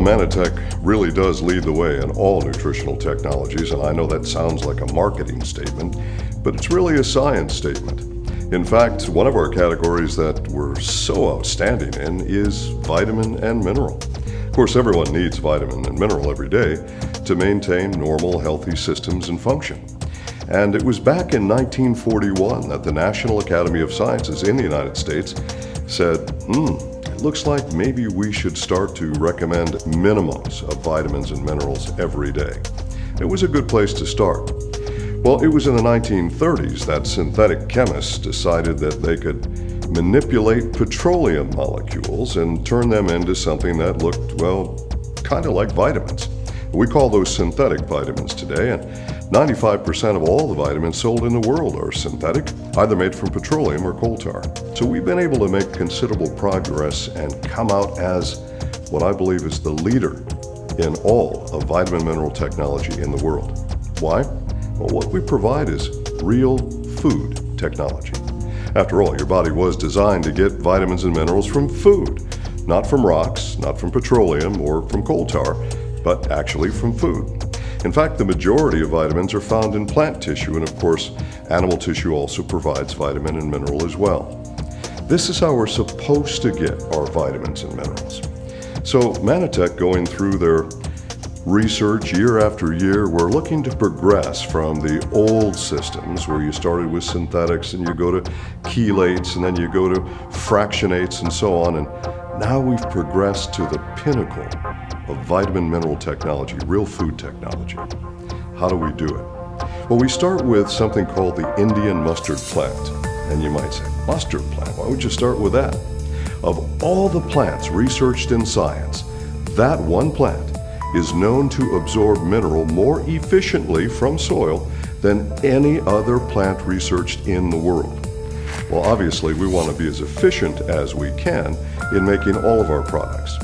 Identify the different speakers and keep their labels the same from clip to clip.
Speaker 1: Mannatech really does lead the way in all nutritional technologies, and I know that sounds like a marketing statement, but it's really a science statement. In fact, one of our categories that we're so outstanding in is vitamin and mineral. Of course, everyone needs vitamin and mineral every day to maintain normal, healthy systems and function. And it was back in 1941 that the National Academy of Sciences in the United States said, it looks like maybe we should start to recommend minimums of vitamins and minerals every day. It was a good place to start. Well, it was in the 1930s that synthetic chemists decided that they could manipulate petroleum molecules and turn them into something that looked, well, kind of like vitamins. We call those synthetic vitamins today, and 95% of all the vitamins sold in the world are synthetic, either made from petroleum or coal tar. So we've been able to make considerable progress and come out as what I believe is the leader in all of vitamin mineral technology in the world. Why? Well, what we provide is real food technology. After all, your body was designed to get vitamins and minerals from food, not from rocks, not from petroleum or from coal tar, but actually from food. In fact, the majority of vitamins are found in plant tissue, and of course, animal tissue also provides vitamin and mineral as well. This is how we're supposed to get our vitamins and minerals. So Mannatech, going through their research year after year, we're looking to progress from the old systems where you started with synthetics and you go to chelates and then you go to fractionates and so on, and now we've progressed to the pinnacle of vitamin mineral technology, real food technology. How do we do it? Well, we start with something called the Indian mustard plant. And you might say, mustard plant, why would you start with that? Of all the plants researched in science, that one plant is known to absorb mineral more efficiently from soil than any other plant researched in the world. Well, obviously, we want to be as efficient as we can in making all of our products.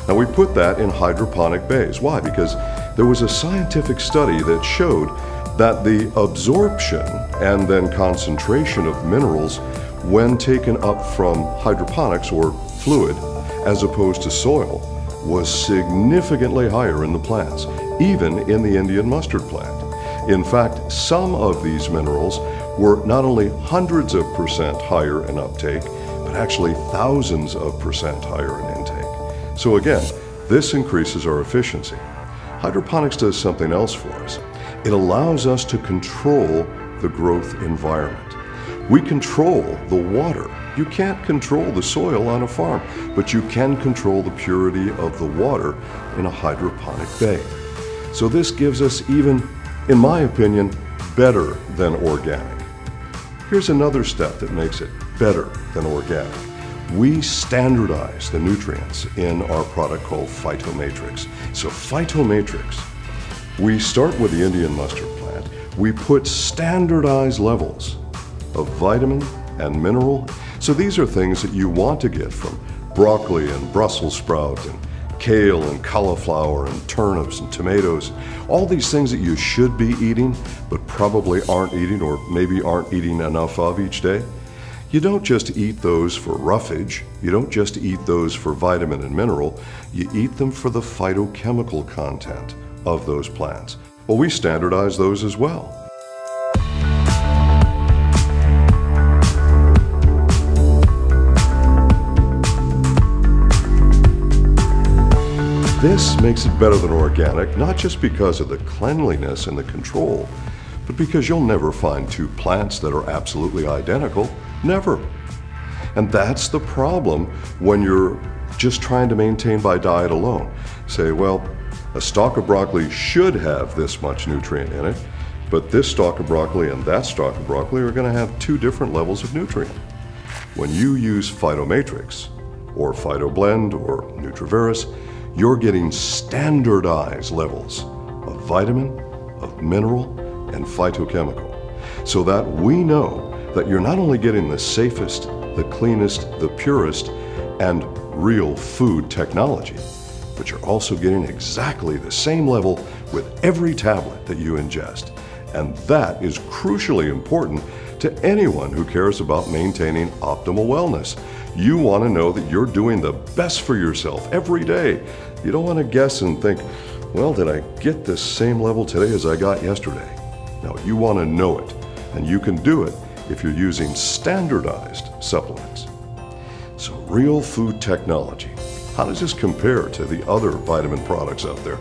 Speaker 1: Now, we put that in hydroponic bays. Why? Because there was a scientific study that showed that the absorption and then concentration of minerals when taken up from hydroponics or fluid as opposed to soil was significantly higher in the plants, even in the Indian mustard plant. In fact, some of these minerals were not only hundreds of percent higher in uptake, but actually thousands of percent higher in intake. So again, this increases our efficiency. Hydroponics does something else for us. It allows us to control the growth environment. We control the water. You can't control the soil on a farm, but you can control the purity of the water in a hydroponic bay. So this gives us even, in my opinion, better than organic. Here's another step that makes it better than organic. We standardize the nutrients in our product called PhytoMatrix. So PhytoMatrix, we start with the Indian mustard plant. We put standardized levels of vitamin and mineral. So these are things that you want to get from broccoli and Brussels sprout and kale and cauliflower and turnips and tomatoes. All these things that you should be eating, but probably aren't eating or maybe aren't eating enough of each day. You don't just eat those for roughage. You don't just eat those for vitamin and mineral. You eat them for the phytochemical content of those plants. Well, we standardize those as well. This makes it better than organic, not just because of the cleanliness and the control, but because you'll never find two plants that are absolutely identical. Never. And that's the problem when you're just trying to maintain by diet alone. Say, well, a stalk of broccoli should have this much nutrient in it, but this stalk of broccoli and that stalk of broccoli are going to have two different levels of nutrient. When you use PhytoMatrix or PhytoBlend or Nutriverus, you're getting standardized levels of vitamin, of mineral, and phytochemical, so that we know that you're not only getting the safest, the cleanest, the purest, and real food technology, but you're also getting exactly the same level with every tablet that you ingest. And that is crucially important to anyone who cares about maintaining optimal wellness. You want to know that you're doing the best for yourself every day. You don't want to guess and think, well, did I get the same level today as I got yesterday? No, you want to know it, and you can do it if you're using standardized supplements. So real food technology, how does this compare to the other vitamin products out there?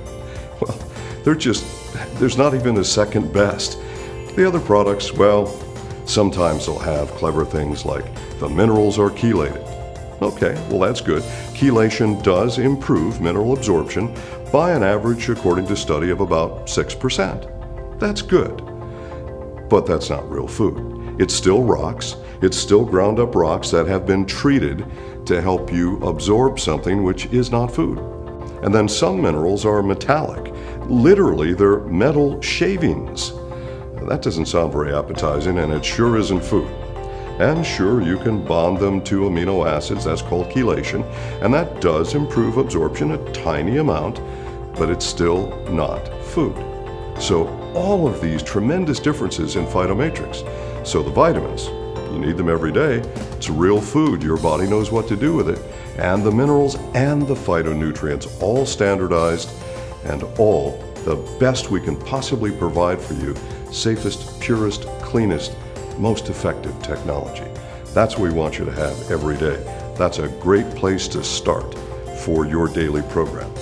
Speaker 1: Well, there's not even a second best. The other products, well, sometimes they'll have clever things like the minerals are chelated. Okay, well that's good. Chelation does improve mineral absorption by an average, according to study, of about 6%. That's good. But that's not real food. It's still rocks. It's still ground up rocks that have been treated to help you absorb something which is not food. And then some minerals are metallic. Literally, they're metal shavings. That doesn't sound very appetizing, and it sure isn't food. And sure, you can bond them to amino acids, that's called chelation, and that does improve absorption a tiny amount, but it's still not food. So all of these tremendous differences in PhytoMatrix. So the vitamins, you need them every day. It's real food, your body knows what to do with it. And the minerals and the phytonutrients, all standardized and all the best we can possibly provide for you. Safest, purest, cleanest, most effective technology. That's what we want you to have every day. That's a great place to start for your daily program.